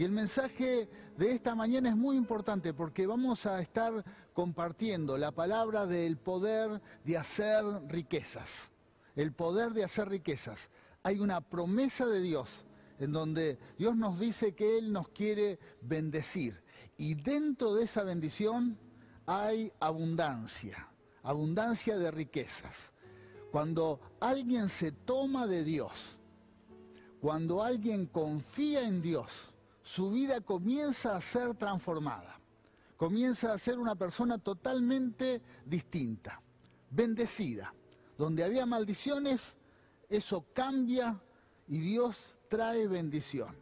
Y el mensaje de esta mañana es muy importante porque vamos a estar compartiendo la palabra del poder de hacer riquezas. El poder de hacer riquezas. Hay una promesa de Dios en donde Dios nos dice que Él nos quiere bendecir. Y dentro de esa bendición hay abundancia, abundancia de riquezas. Cuando alguien se toma de Dios, cuando alguien confía en Dios, su vida comienza a ser transformada. Comienza a ser una persona totalmente distinta, bendecida. Donde había maldiciones, eso cambia y Dios trae bendición.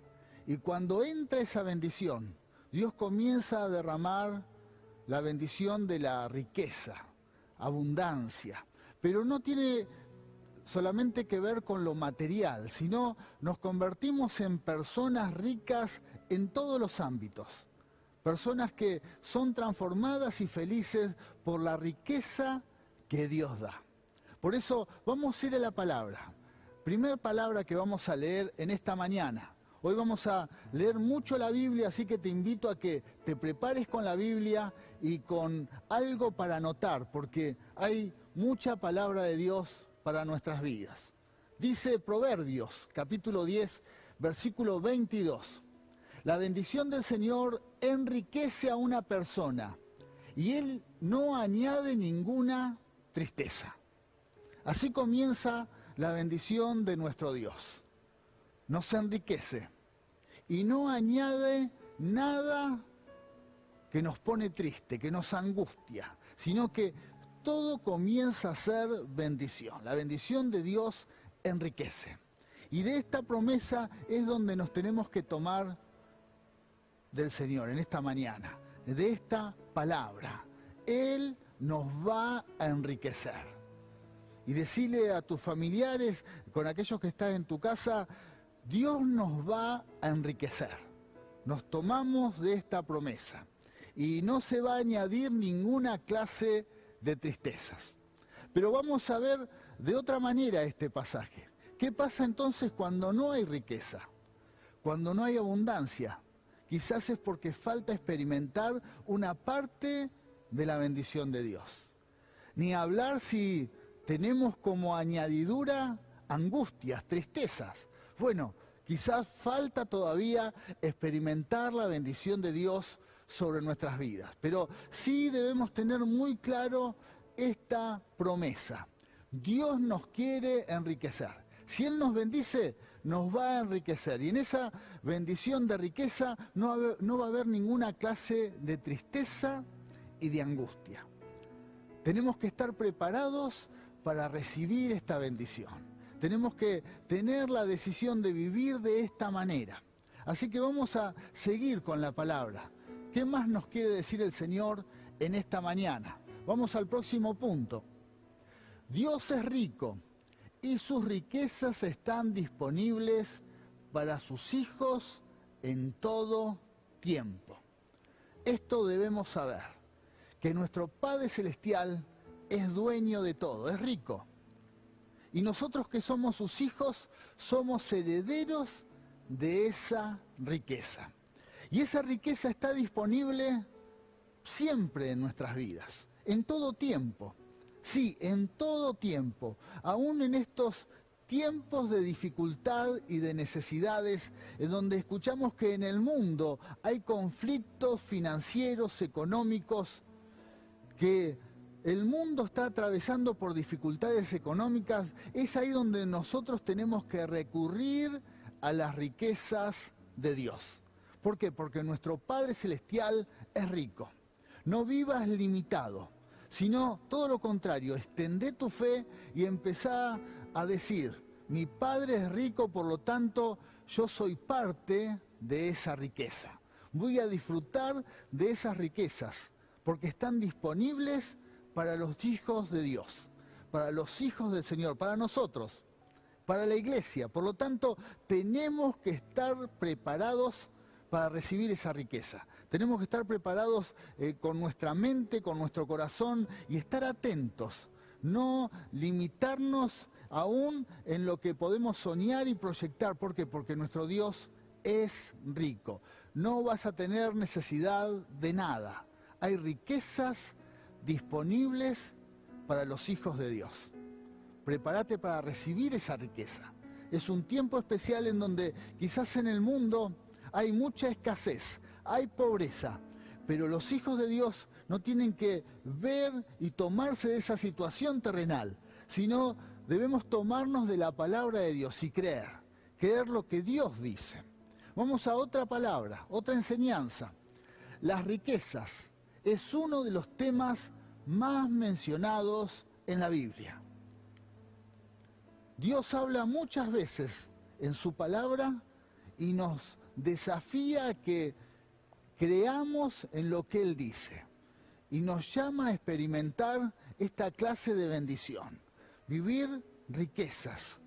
Y cuando entra esa bendición, Dios comienza a derramar la bendición de la riqueza, abundancia. Pero no tiene solamente que ver con lo material, sino nos convertimos en personas ricas en todos los ámbitos. Personas que son transformadas y felices por la riqueza que Dios da. Por eso vamos a ir a la palabra. Primer palabra que vamos a leer en esta mañana. Hoy vamos a leer mucho la Biblia, así que te invito a que te prepares con la Biblia y con algo para anotar, porque hay mucha palabra de Dios para nuestras vidas. Dice Proverbios, capítulo 10, versículo 22. La bendición del Señor enriquece a una persona y Él no añade ninguna tristeza. Así comienza la bendición de nuestro Dios. Nos enriquece y no añade nada que nos pone triste, que nos angustia, sino que todo comienza a ser bendición. La bendición de Dios enriquece. Y de esta promesa es donde nos tenemos que tomar del Señor en esta mañana, de esta palabra. Él nos va a enriquecer. Y decirle a tus familiares, con aquellos que están en tu casa, Dios nos va a enriquecer. Nos tomamos de esta promesa. Y no se va a añadir ninguna clase de tristezas. Pero vamos a ver de otra manera este pasaje. ¿Qué pasa entonces cuando no hay riqueza? Cuando no hay abundancia. Quizás es porque falta experimentar una parte de la bendición de Dios. Ni hablar si tenemos como añadidura angustias, tristezas. Bueno, quizás falta todavía experimentar la bendición de Dios sobre nuestras vidas. Pero sí debemos tener muy claro esta promesa. Dios nos quiere enriquecer. Si Él nos bendice, nos va a enriquecer. Y en esa bendición de riqueza no va a haber ninguna clase de tristeza y de angustia. Tenemos que estar preparados para recibir esta bendición. Tenemos que tener la decisión de vivir de esta manera. Así que vamos a seguir con la palabra. ¿Qué más nos quiere decir el Señor en esta mañana? Vamos al próximo punto. Dios es rico y sus riquezas están disponibles para sus hijos en todo tiempo. Esto debemos saber, que nuestro Padre Celestial es dueño de todo, es rico. Y nosotros que somos sus hijos, somos herederos de esa riqueza. Y esa riqueza está disponible siempre en nuestras vidas, en todo tiempo. Sí, en todo tiempo, aún en estos tiempos de dificultad y de necesidades, en donde escuchamos que en el mundo hay conflictos financieros, económicos, que el mundo está atravesando por dificultades económicas, es ahí donde nosotros tenemos que recurrir a las riquezas de Dios. ¿Por qué? Porque nuestro Padre Celestial es rico. No vivas limitado, sino todo lo contrario, extendé tu fe y empezá a decir, mi Padre es rico, por lo tanto, yo soy parte de esa riqueza. Voy a disfrutar de esas riquezas, porque están disponibles para los hijos de Dios, para los hijos del Señor, para nosotros, para la iglesia. Por lo tanto, tenemos que estar preparados para recibir esa riqueza. Tenemos que estar preparados con nuestra mente, con nuestro corazón y estar atentos. No limitarnos aún en lo que podemos soñar y proyectar. ¿Por qué? Porque nuestro Dios es rico. no vas a tener necesidad de nada. Hay riquezas disponibles para los hijos de Dios. Prepárate para recibir esa riqueza. Es un tiempo especial en donde quizás en el mundo hay mucha escasez, hay pobreza, pero los hijos de Dios no tienen que ver y tomarse de esa situación terrenal, sino debemos tomarnos de la palabra de Dios y creer lo que Dios dice. Vamos a otra palabra, otra enseñanza. Las riquezas es uno de los temas más mencionados en la Biblia. Dios habla muchas veces en su palabra y nos desafía a que creamos en lo que Él dice. Y nos llama a experimentar esta clase de bendición. Vivir riquezas,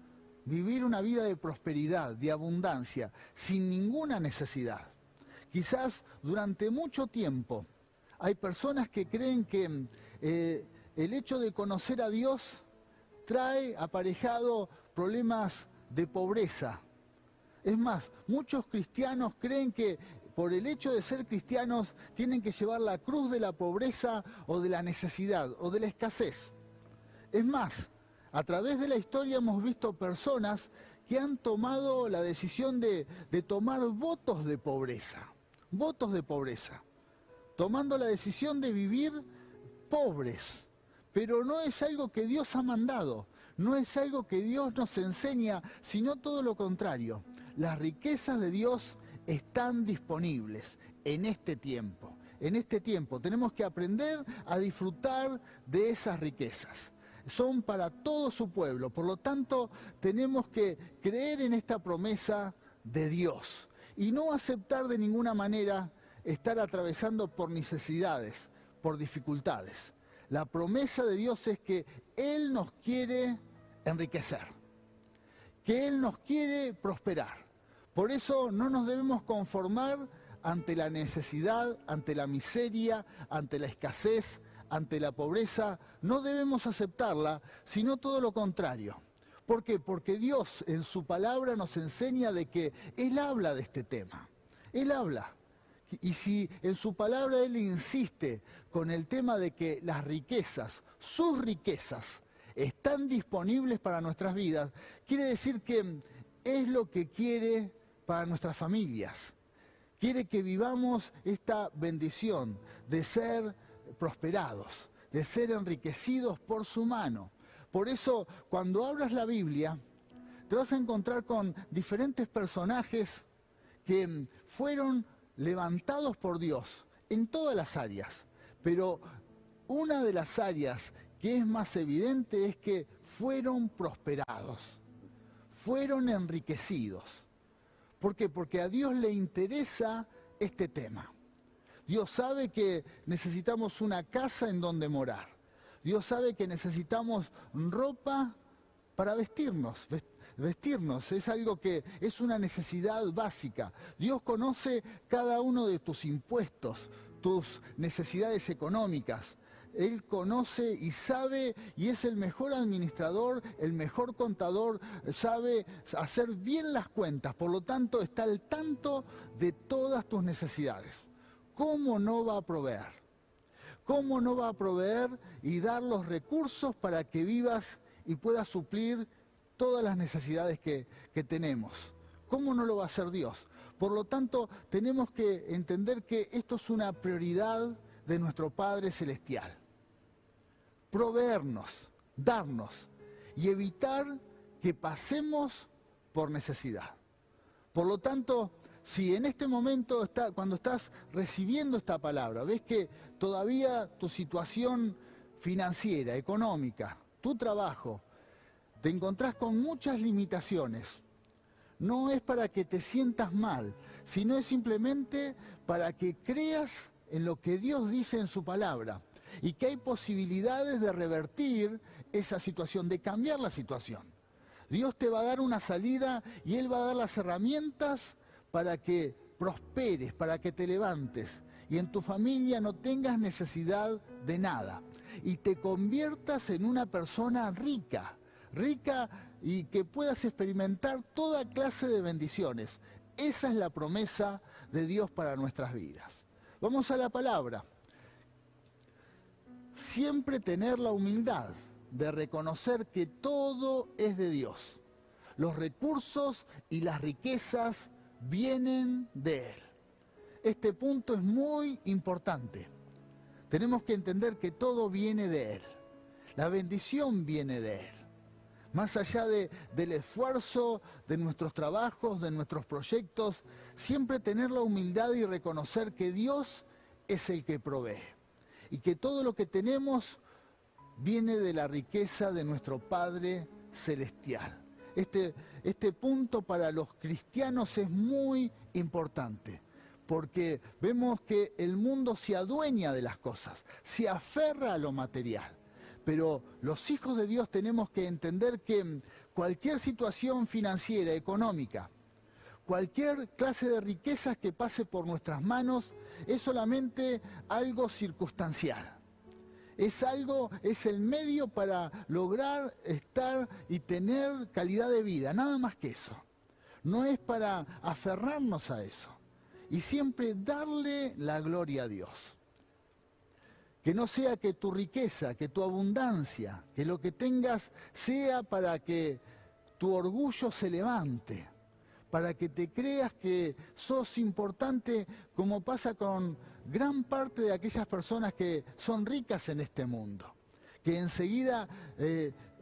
vivir una vida de prosperidad, de abundancia, sin ninguna necesidad. Quizás durante mucho tiempo hay personas que creen que el hecho de conocer a Dios trae aparejado problemas de pobreza. Es más, muchos cristianos creen que por el hecho de ser cristianos tienen que llevar la cruz de la pobreza o de la necesidad o de la escasez. Es más, a través de la historia hemos visto personas que han tomado la decisión de tomar votos de pobreza, tomando la decisión de vivir pobres. Pero no es algo que Dios ha mandado, no es algo que Dios nos enseña, sino todo lo contrario. Las riquezas de Dios están disponibles en este tiempo. En este tiempo tenemos que aprender a disfrutar de esas riquezas. Son para todo su pueblo, por lo tanto tenemos que creer en esta promesa de Dios y no aceptar de ninguna manera estar atravesando por necesidades, por dificultades. La promesa de Dios es que Él nos quiere enriquecer, que Él nos quiere prosperar. Por eso no nos debemos conformar ante la necesidad, ante la miseria, ante la escasez, ante la pobreza. No debemos aceptarla, sino todo lo contrario. ¿Por qué? Porque Dios en su palabra nos enseña de que Él habla de este tema. Él habla. Y si en su palabra Él insiste con el tema de que las riquezas, sus riquezas, están disponibles para nuestras vidas, quiere decir que es lo que quiere para nuestras familias. Quiere que vivamos esta bendición de ser prosperados, de ser enriquecidos por su mano. Por eso, cuando abras la Biblia, te vas a encontrar con diferentes personajes que fueron levantados por Dios en todas las áreas, pero una de las áreas que es más evidente es que fueron prosperados, fueron enriquecidos. ¿Por qué? Porque a Dios le interesa este tema. Dios sabe que necesitamos una casa en donde morar. Dios sabe que necesitamos ropa para vestirnos. Vestirnos es algo que es una necesidad básica. Dios conoce cada uno de tus impuestos, tus necesidades económicas. Él conoce y sabe y es el mejor administrador, el mejor contador, sabe hacer bien las cuentas. Por lo tanto, está al tanto de todas tus necesidades. ¿Cómo no va a proveer? ¿Cómo no va a proveer y dar los recursos para que vivas y puedas suplir todas las necesidades que tenemos? ¿Cómo no lo va a hacer Dios? Por lo tanto, tenemos que entender que esto es una prioridad de nuestro Padre Celestial. Proveernos, darnos y evitar que pasemos por necesidad. Por lo tanto, si en este momento, cuando estás recibiendo esta palabra, ves que todavía tu situación financiera, económica, tu trabajo, te encontrás con muchas limitaciones, no es para que te sientas mal, sino es simplemente para que creas en lo que Dios dice en su palabra y que hay posibilidades de revertir esa situación, de cambiar la situación. Dios te va a dar una salida y Él va a dar las herramientas para que prosperes, para que te levantes y en tu familia no tengas necesidad de nada y te conviertas en una persona rica y que puedas experimentar toda clase de bendiciones. Esa es la promesa de Dios para nuestras vidas. Vamos a la palabra. Siempre tener la humildad de reconocer que todo es de Dios. Los recursos y las riquezas vienen de Él. Este punto es muy importante. Tenemos que entender que todo viene de Él. La bendición viene de Él. Más allá del esfuerzo, de nuestros trabajos, de nuestros proyectos, siempre tener la humildad y reconocer que Dios es el que provee. Y que todo lo que tenemos viene de la riqueza de nuestro Padre Celestial. Este punto para los cristianos es muy importante, porque vemos que el mundo se adueña de las cosas, se aferra a lo material. Pero los hijos de Dios tenemos que entender que cualquier situación financiera, económica, cualquier clase de riquezas que pase por nuestras manos es solamente algo circunstancial. Es el medio para lograr estar y tener calidad de vida, nada más que eso. No es para aferrarnos a eso. Y siempre darle la gloria a Dios. Que no sea que tu riqueza, que tu abundancia, que lo que tengas sea para que tu orgullo se levante, para que te creas que sos importante, como pasa con gran parte de aquellas personas que son ricas en este mundo, que enseguida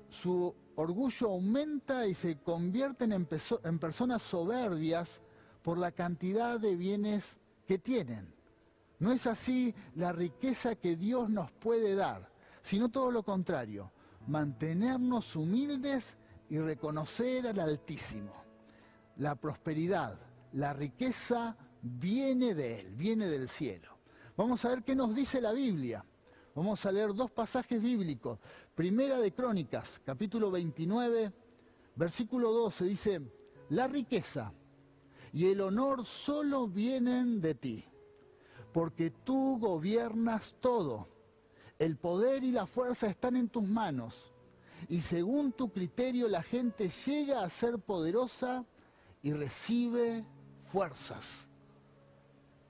su orgullo aumenta y se convierten en personas soberbias por la cantidad de bienes que tienen. No es así la riqueza que Dios nos puede dar, sino todo lo contrario, mantenernos humildes y reconocer al Altísimo. La prosperidad, la riqueza viene de Él, viene del cielo. Vamos a ver qué nos dice la Biblia. Vamos a leer dos pasajes bíblicos. Primera de Crónicas, capítulo 29, versículo 12, dice: la riqueza y el honor solo vienen de ti, porque tú gobiernas todo. El poder y la fuerza están en tus manos, y según tu criterio la gente llega a ser poderosa y recibe fuerzas.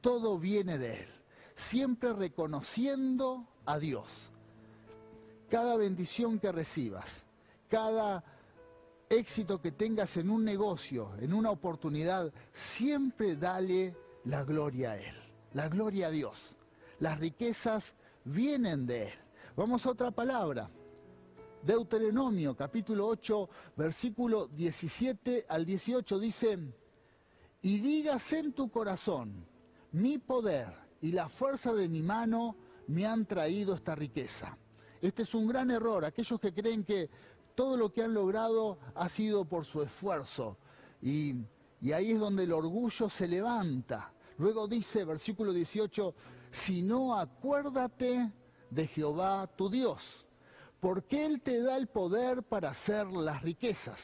Todo viene de Él, siempre reconociendo a Dios. Cada bendición que recibas, cada éxito que tengas en un negocio, en una oportunidad, siempre dale la gloria a Él. La gloria a Dios. Las riquezas vienen de Él. Vamos a otra palabra. Deuteronomio, capítulo 8, versículo 17 al 18, dice: y digas en tu corazón, mi poder y la fuerza de mi mano me han traído esta riqueza. Este es un gran error. Aquellos que creen que todo lo que han logrado ha sido por su esfuerzo. Y ahí es donde el orgullo se levanta. Luego dice, versículo 18, sino acuérdate de Jehová tu Dios, porque Él te da el poder para hacer las riquezas,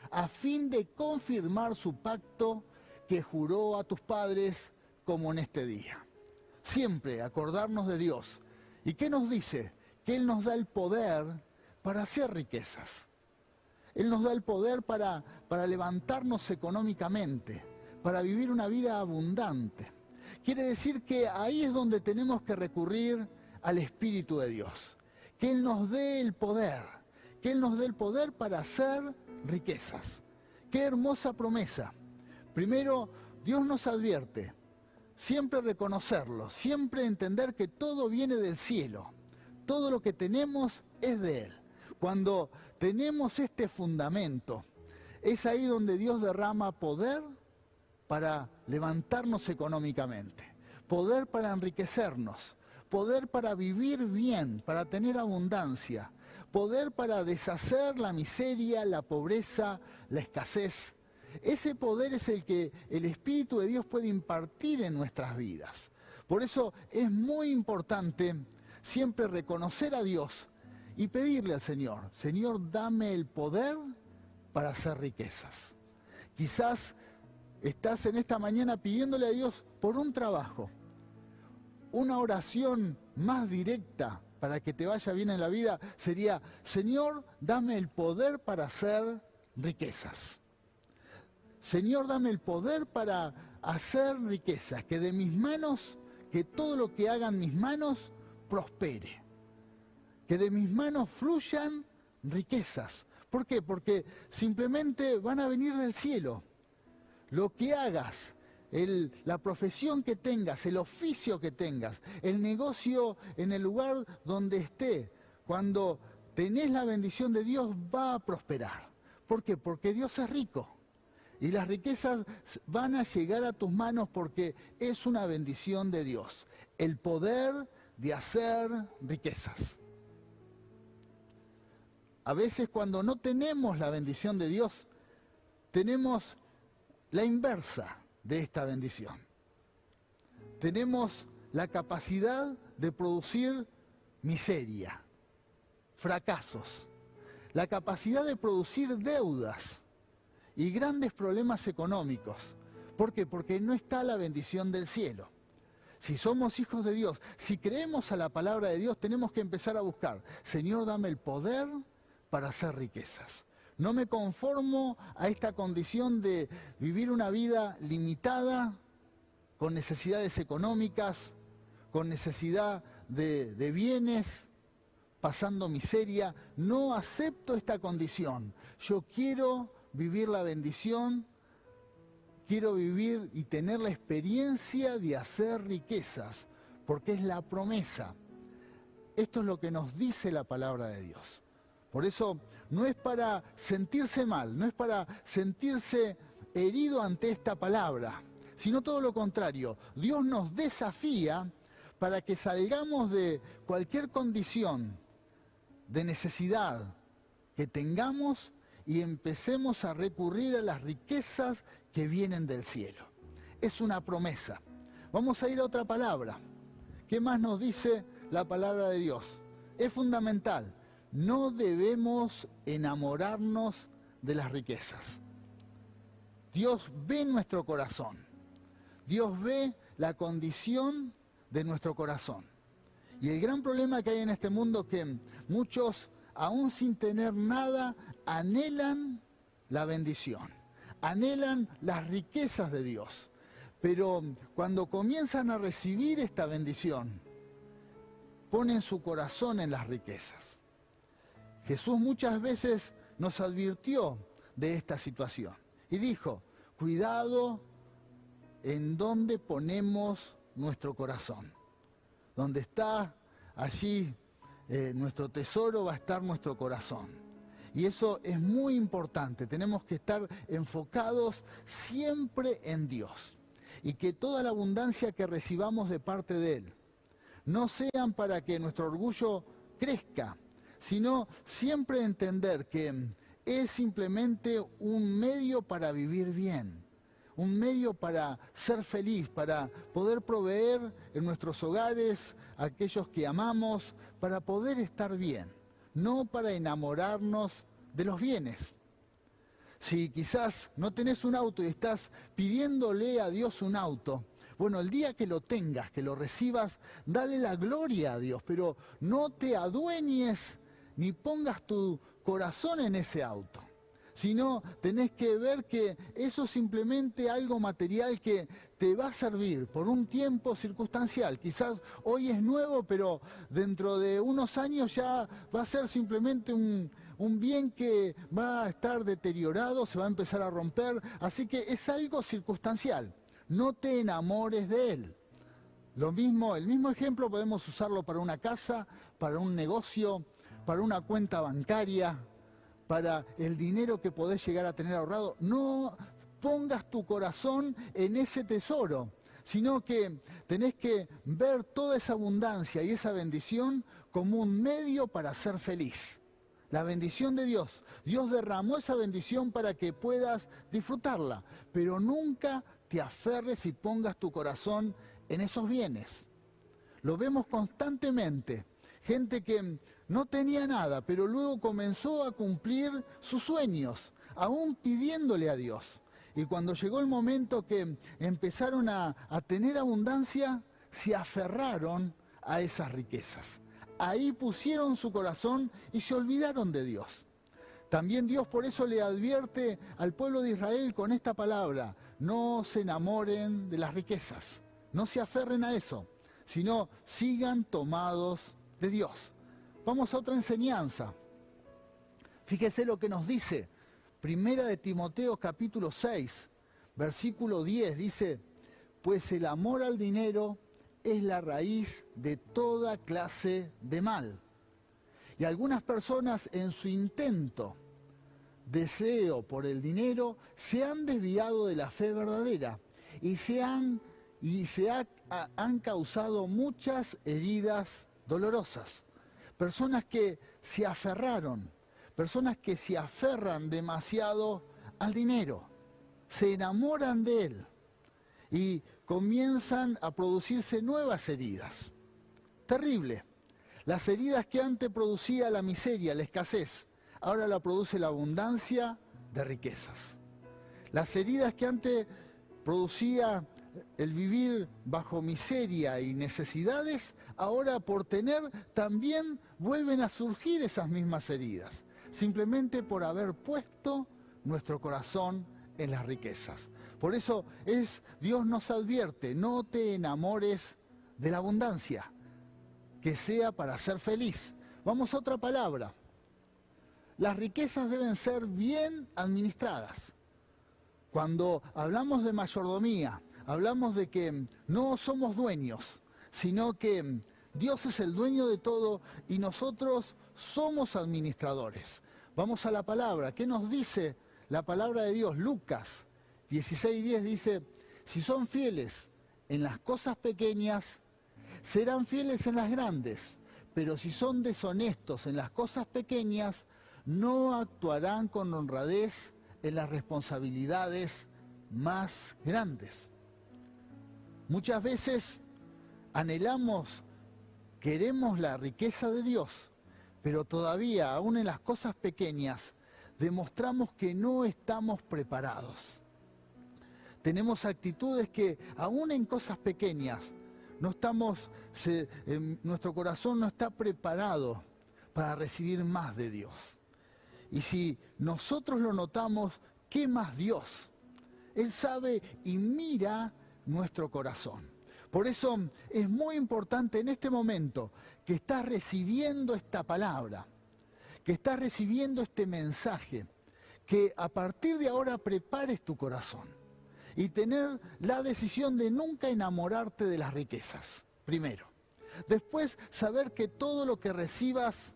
a fin de confirmar su pacto que juró a tus padres como en este día. Siempre acordarnos de Dios. ¿Y qué nos dice? Que Él nos da el poder para hacer riquezas. Él nos da el poder para levantarnos económicamente, para vivir una vida abundante. Quiere decir que ahí es donde tenemos que recurrir al Espíritu de Dios. Que Él nos dé el poder, que Él nos dé el poder para hacer riquezas. Qué hermosa promesa. Primero, Dios nos advierte, siempre reconocerlo, siempre entender que todo viene del cielo. Todo lo que tenemos es de Él. Cuando tenemos este fundamento, es ahí donde Dios derrama poder para levantarnos económicamente, poder para enriquecernos, poder para vivir bien, para tener abundancia, poder para deshacer la miseria, la pobreza, la escasez. Ese poder es el que el Espíritu de Dios puede impartir en nuestras vidas. Por eso es muy importante siempre reconocer a Dios y pedirle al Señor, Señor, dame el poder para hacer riquezas. Quizás estás en esta mañana pidiéndole a Dios por un trabajo. Una oración más directa para que te vaya bien en la vida sería, Señor, dame el poder para hacer riquezas. Señor, dame el poder para hacer riquezas, que de mis manos, que todo lo que hagan mis manos prospere, que de mis manos fluyan riquezas. ¿Por qué? Porque simplemente van a venir del cielo. Lo que hagas, la profesión que tengas, el oficio que tengas, el negocio en el lugar donde esté, cuando tenés la bendición de Dios va a prosperar. ¿Por qué? Porque Dios es rico. Y las riquezas van a llegar a tus manos porque es una bendición de Dios. El poder de hacer riquezas. A veces cuando no tenemos la bendición de Dios, tenemos la inversa de esta bendición. Tenemos la capacidad de producir miseria, fracasos, la capacidad de producir deudas y grandes problemas económicos. ¿Por qué? Porque no está la bendición del cielo. Si somos hijos de Dios, si creemos a la palabra de Dios, tenemos que empezar a buscar, Señor, dame el poder para hacer riquezas. No me conformo a esta condición de vivir una vida limitada, con necesidades económicas, con necesidad de bienes, pasando miseria. No acepto esta condición. Yo quiero vivir la bendición, quiero vivir y tener la experiencia de hacer riquezas, porque es la promesa. Esto es lo que nos dice la palabra de Dios. Por eso no es para sentirse mal, no es para sentirse herido ante esta palabra, sino todo lo contrario. Dios nos desafía para que salgamos de cualquier condición de necesidad que tengamos y empecemos a recurrir a las riquezas que vienen del cielo. Es una promesa. Vamos a ir a otra palabra. ¿Qué más nos dice la palabra de Dios? Es fundamental. No debemos enamorarnos de las riquezas. Dios ve nuestro corazón. Dios ve la condición de nuestro corazón. Y el gran problema que hay en este mundo es que muchos, aún sin tener nada, anhelan la bendición, anhelan las riquezas de Dios. Pero cuando comienzan a recibir esta bendición, ponen su corazón en las riquezas. Jesús muchas veces nos advirtió de esta situación y dijo, cuidado en dónde ponemos nuestro corazón. Donde está allí nuestro tesoro va a estar nuestro corazón. Y eso es muy importante, tenemos que estar enfocados siempre en Dios. Y que toda la abundancia que recibamos de parte de Él no sean para que nuestro orgullo crezca, sino siempre entender que es simplemente un medio para vivir bien, un medio para ser feliz, para poder proveer en nuestros hogares a aquellos que amamos, para poder estar bien, no para enamorarnos de los bienes. Si quizás no tenés un auto y estás pidiéndole a Dios un auto, bueno, el día que lo tengas, que lo recibas, dale la gloria a Dios, pero no te adueñes ni pongas tu corazón en ese auto, sino tenés que ver que eso es simplemente algo material que te va a servir por un tiempo circunstancial. Quizás hoy es nuevo, pero dentro de unos años ya va a ser simplemente un bien que va a estar deteriorado, se va a empezar a romper, así que es algo circunstancial. No te enamores de él. El mismo ejemplo podemos usarlo para una casa, para un negocio, para una cuenta bancaria, para el dinero que podés llegar a tener ahorrado. No pongas tu corazón en ese tesoro, sino que tenés que ver toda esa abundancia y esa bendición como un medio para ser feliz. La bendición de Dios. Dios derramó esa bendición para que puedas disfrutarla, pero nunca te aferres y pongas tu corazón en esos bienes. Lo vemos constantemente. Gente que no tenía nada, pero luego comenzó a cumplir sus sueños, aún pidiéndole a Dios. Y cuando llegó el momento que empezaron a tener abundancia, se aferraron a esas riquezas. Ahí pusieron su corazón y se olvidaron de Dios. También Dios por eso le advierte al pueblo de Israel con esta palabra: no se enamoren de las riquezas, no se aferren a eso, sino sigan tomados de Dios. Vamos a otra enseñanza. Fíjese lo que nos dice Primera de Timoteo capítulo 6, versículo 10, dice: pues el amor al dinero es la raíz de toda clase de mal. Y algunas personas en su deseo por el dinero, se han desviado de la fe verdadera y han causado muchas heridas dolorosas. Personas que se aferraron, personas que se aferran demasiado al dinero, se enamoran de él y comienzan a producirse nuevas heridas. Terrible. Las heridas que antes producía la miseria, la escasez, ahora la produce la abundancia de riquezas. Las heridas que antes producía el vivir bajo miseria y necesidades, ahora por tener también vuelven a surgir esas mismas heridas, simplemente por haber puesto nuestro corazón en las riquezas. Por eso Dios nos advierte: no te enamores de la abundancia, que sea para ser feliz. Vamos a otra palabra. Las riquezas deben ser bien administradas. Cuando hablamos de mayordomía, hablamos de que no somos dueños, sino que Dios es el dueño de todo y nosotros somos administradores. Vamos a la palabra. ¿Qué nos dice la palabra de Dios? Lucas 16:10 dice: si son fieles en las cosas pequeñas, serán fieles en las grandes, pero si son deshonestos en las cosas pequeñas, no actuarán con honradez en las responsabilidades más grandes. Muchas veces queremos la riqueza de Dios, pero todavía, aún en las cosas pequeñas, demostramos que no estamos preparados. Tenemos actitudes que, aún en cosas pequeñas, nuestro corazón no está preparado para recibir más de Dios. Y si nosotros lo notamos, ¿qué más Dios? Él sabe y mira nuestro corazón. Por eso es muy importante en este momento que estás recibiendo esta palabra, que estás recibiendo este mensaje, que a partir de ahora prepares tu corazón y tener la decisión de nunca enamorarte de las riquezas, primero. Después, saber que todo lo que recibas,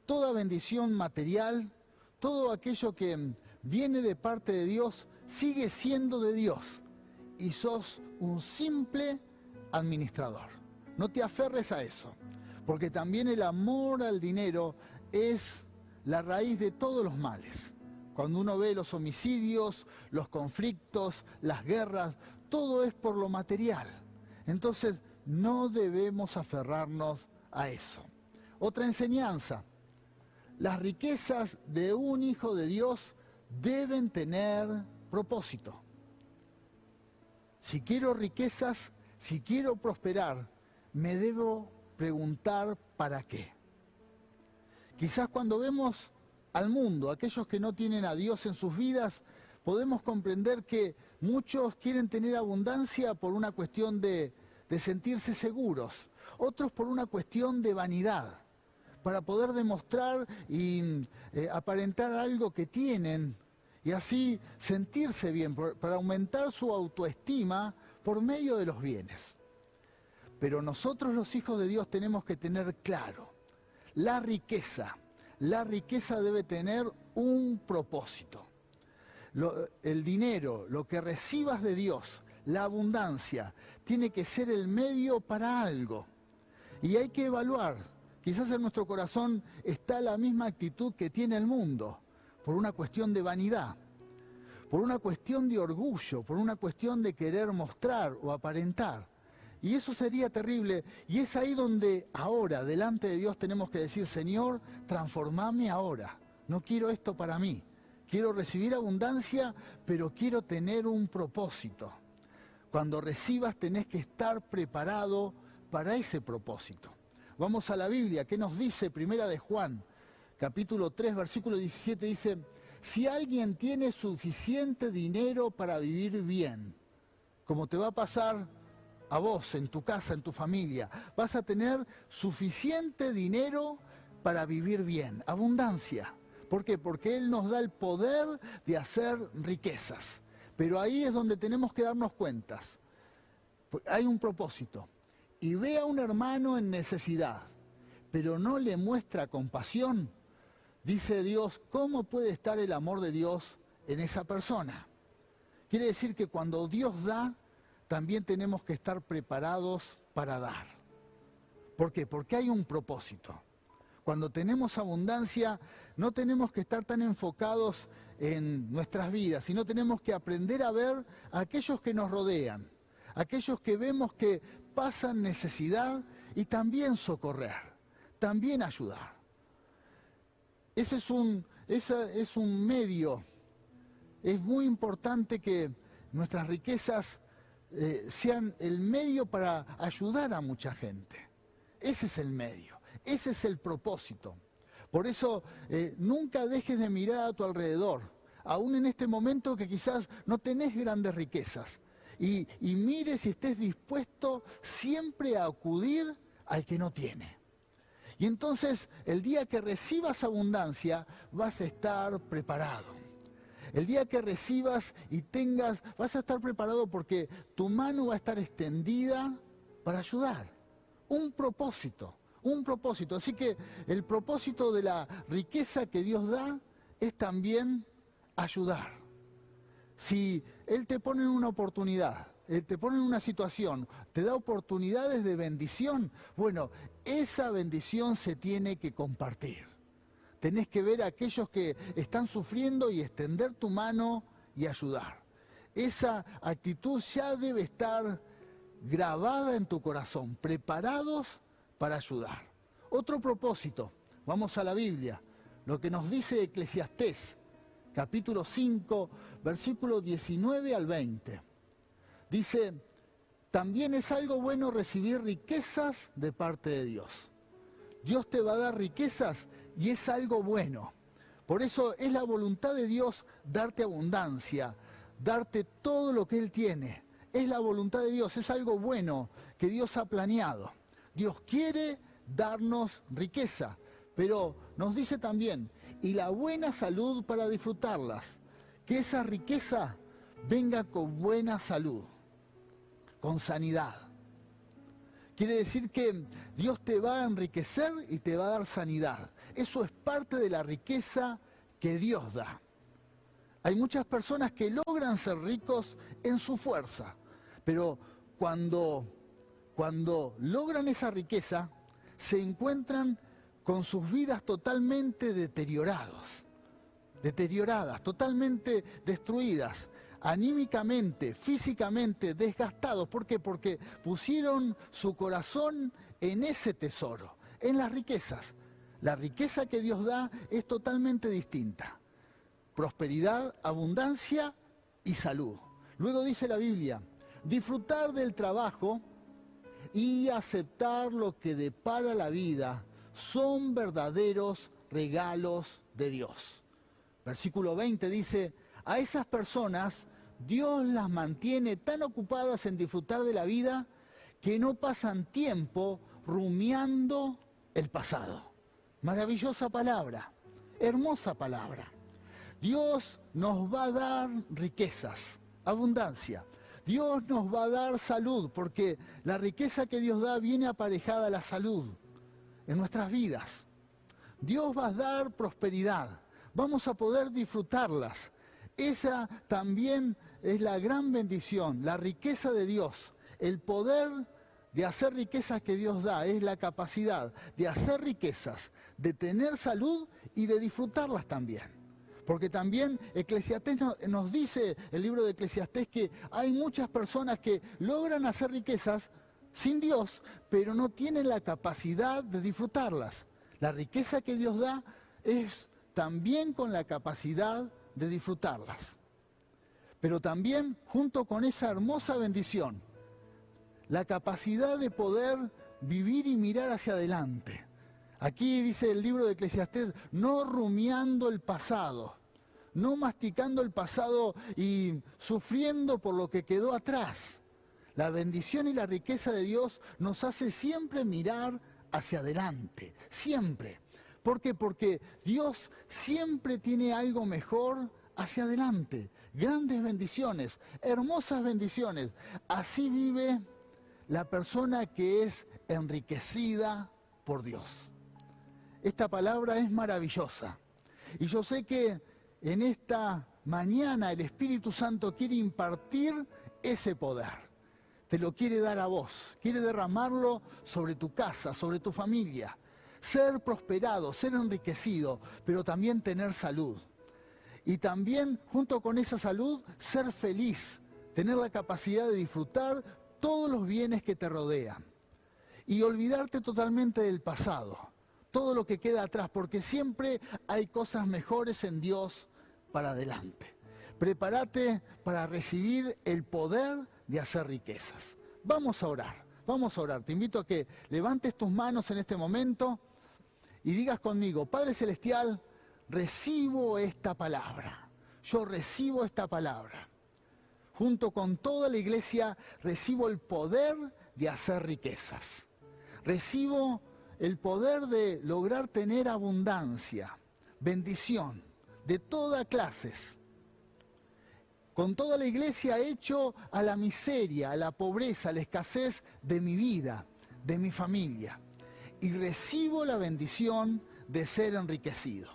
toda bendición material, todo aquello que viene de parte de Dios, sigue siendo de Dios. Y sos un simple administrador. No te aferres a eso, porque también el amor al dinero es la raíz de todos los males. Cuando uno ve los homicidios, los conflictos, las guerras, todo es por lo material. Entonces, no debemos aferrarnos a eso. Otra enseñanza: las riquezas de un hijo de Dios deben tener propósito. Si quiero riquezas, si quiero prosperar, me debo preguntar ¿para qué? Quizás cuando vemos al mundo, aquellos que no tienen a Dios en sus vidas, podemos comprender que muchos quieren tener abundancia por una cuestión de sentirse seguros, otros por una cuestión de vanidad, para poder demostrar y aparentar algo que tienen y así sentirse bien, para aumentar su autoestima por medio de los bienes. Pero nosotros los hijos de Dios tenemos que tener claro, la riqueza debe tener un propósito. El dinero, lo que recibas de Dios, la abundancia, tiene que ser el medio para algo. Y hay que evaluar. Quizás en nuestro corazón está la misma actitud que tiene el mundo, por una cuestión de vanidad, por una cuestión de orgullo, por una cuestión de querer mostrar o aparentar. Y eso sería terrible, y es ahí donde ahora, delante de Dios, tenemos que decir: Señor, transformame ahora, no quiero esto para mí, quiero recibir abundancia, pero quiero tener un propósito. Cuando recibas tenés que estar preparado para ese propósito. Vamos a la Biblia. ¿Qué nos dice? Primera de Juan, capítulo 3, versículo 17, dice: si alguien tiene suficiente dinero para vivir bien, como te va a pasar a vos, en tu casa, en tu familia, vas a tener suficiente dinero para vivir bien, abundancia. ¿Por qué? Porque Él nos da el poder de hacer riquezas. Pero ahí es donde tenemos que darnos cuentas. Hay un propósito. Y ve a un hermano en necesidad, pero no le muestra compasión. Dice Dios, ¿cómo puede estar el amor de Dios en esa persona? Quiere decir que cuando Dios da, también tenemos que estar preparados para dar. ¿Por qué? Porque hay un propósito. Cuando tenemos abundancia, no tenemos que estar tan enfocados en nuestras vidas, sino tenemos que aprender a ver a aquellos que nos rodean, aquellos que vemos que pasan necesidad y también socorrer, también ayudar. Ese es un medio. Es muy importante que nuestras riquezas sean el medio para ayudar a mucha gente. Ese es el medio, ese es el propósito. Por eso nunca dejes de mirar a tu alrededor, aún en este momento que quizás no tenés grandes riquezas. Y mires y estés dispuesto siempre a acudir al que no tiene. Y entonces, el día que recibas abundancia, vas a estar preparado. El día que recibas y tengas, vas a estar preparado porque tu mano va a estar extendida para ayudar. Un propósito. Así que el propósito de la riqueza que Dios da es también ayudar. Si Él te pone en una oportunidad, Él te pone en una situación, te da oportunidades de bendición, bueno, esa bendición se tiene que compartir. Tenés que ver a aquellos que están sufriendo y extender tu mano y ayudar. Esa actitud ya debe estar grabada en tu corazón, preparados para ayudar. Otro propósito, vamos a la Biblia, lo que nos dice Eclesiastés, capítulo 5, versículo 19 al 20. Dice, también es algo bueno recibir riquezas de parte de Dios. Dios te va a dar riquezas y es algo bueno. Por eso es la voluntad de Dios darte abundancia, darte todo lo que Él tiene. Es la voluntad de Dios, es algo bueno que Dios ha planeado. Dios quiere darnos riqueza, pero nos dice también, y la buena salud para disfrutarlas, que esa riqueza venga con buena salud, con sanidad. Quiere decir que Dios te va a enriquecer y te va a dar sanidad. Eso es parte de la riqueza que Dios da. Hay muchas personas que logran ser ricos en su fuerza, pero cuando logran esa riqueza, se encuentran con sus vidas totalmente deterioradas, totalmente destruidas, anímicamente, físicamente desgastados. ¿Por qué? Porque pusieron su corazón en ese tesoro, en las riquezas. La riqueza que Dios da es totalmente distinta. Prosperidad, abundancia y salud. Luego dice la Biblia, disfrutar del trabajo y aceptar lo que depara la vida son verdaderos regalos de Dios. Versículo 20 dice, a esas personas Dios las mantiene tan ocupadas en disfrutar de la vida que no pasan tiempo rumiando el pasado. Maravillosa palabra, hermosa palabra. Dios nos va a dar riquezas, abundancia. Dios nos va a dar salud, porque la riqueza que Dios da viene aparejada a la salud en nuestras vidas. Dios va a dar prosperidad, vamos a poder disfrutarlas. Esa también es la gran bendición, la riqueza de Dios. El poder de hacer riquezas que Dios da es la capacidad de hacer riquezas, de tener salud y de disfrutarlas también. Porque también Eclesiastés nos dice, el libro de Eclesiastés, que hay muchas personas que logran hacer riquezas sin Dios, pero no tienen la capacidad de disfrutarlas. La riqueza que Dios da es también con la capacidad de disfrutarlas. Pero también, junto con esa hermosa bendición, la capacidad de poder vivir y mirar hacia adelante. Aquí dice el libro de Eclesiastés, no rumiando el pasado, no masticando el pasado y sufriendo por lo que quedó atrás. La bendición y la riqueza de Dios nos hace siempre mirar hacia adelante, siempre. ¿Por qué? Porque Dios siempre tiene algo mejor hacia adelante. Grandes bendiciones, hermosas bendiciones. Así vive la persona que es enriquecida por Dios. Esta palabra es maravillosa. Y yo sé que en esta mañana el Espíritu Santo quiere impartir ese poder. Te lo quiere dar a vos, quiere derramarlo sobre tu casa, sobre tu familia. Ser prosperado, ser enriquecido, pero también tener salud. Y también, junto con esa salud, ser feliz, tener la capacidad de disfrutar todos los bienes que te rodean. Y olvidarte totalmente del pasado, todo lo que queda atrás, porque siempre hay cosas mejores en Dios para adelante. Prepárate para recibir el poder de hacer riquezas. Vamos a orar, vamos a orar. Te invito a que levantes tus manos en este momento y digas conmigo: Padre Celestial, recibo esta palabra. Yo recibo esta palabra. Junto con toda la iglesia recibo el poder de hacer riquezas. Recibo el poder de lograr tener abundancia, bendición, de todas clases. Con toda la iglesia hecho a la miseria, a la pobreza, a la escasez de mi vida, de mi familia. Y recibo la bendición de ser enriquecido.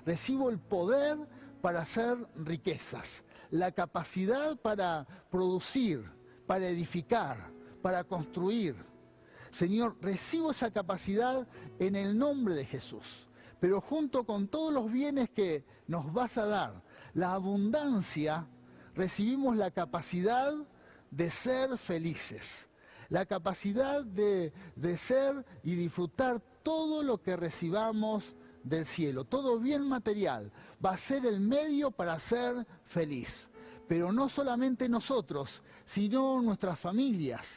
Recibo el poder para hacer riquezas, la capacidad para producir, para edificar, para construir. Señor, recibo esa capacidad en el nombre de Jesús. Pero junto con todos los bienes que nos vas a dar, la abundancia, recibimos la capacidad de ser felices, la capacidad de ser y disfrutar todo lo que recibamos del cielo. Todo bien material va a ser el medio para ser feliz. Pero no solamente nosotros, sino nuestras familias,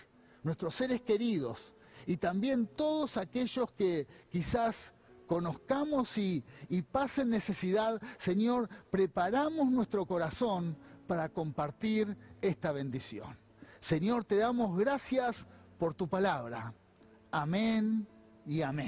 nuestros seres queridos y también todos aquellos que quizás conozcamos y pasen necesidad. Señor, preparamos nuestro corazón para compartir esta bendición. Señor, te damos gracias por tu palabra. Amén y amén.